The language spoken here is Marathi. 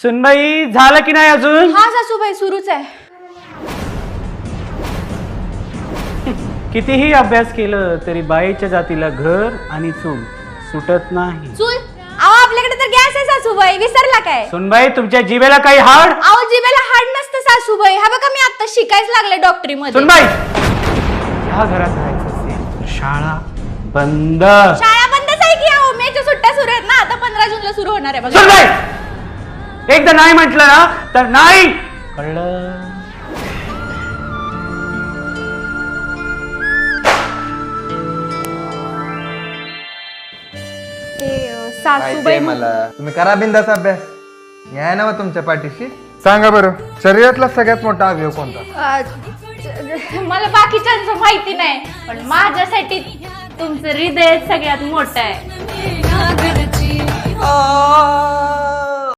सुनबाई झालं की नाही अजून? हा सासूबाई सुरूच आहे. कितीही अभ्यास केलं तरी बाईच्या जातीला घर आणि चूल सुटत नाही. चूल? अहो आपल्याकडे तर गॅस आहे सासूबाई, विसरला काय? सुनबाई तुमच्या जिभेला काही हाड? अहो जिभेला हाड नसतं सासूबाई. हा बघा मी आता शिकायच लागले डॉक्टरी मध्ये. सुनबाई ह्या घरात राहायचं असेल तर शाळा बंद. शाळा बंदच आहे की. अहो मेच्या सुट्ट्या सुरू आहेत ना, आता 15 जूनला सुरू होणार आहे बघा. सुनबाई एकदा नाही म्हटलं ना तर नाही कळलं. सासूबाई मला तुम्ही करा बिंदास अभ्यास. मी आहे ना तुमच्या पाठीशी. सांगा बरं, शरीरातला सगळ्यात मोठा अवयव कोणता? मला बाकीच्यांचं माहिती नाही, पण माझ्यासाठी तुमचं हृदय सगळ्यात मोठं आहे.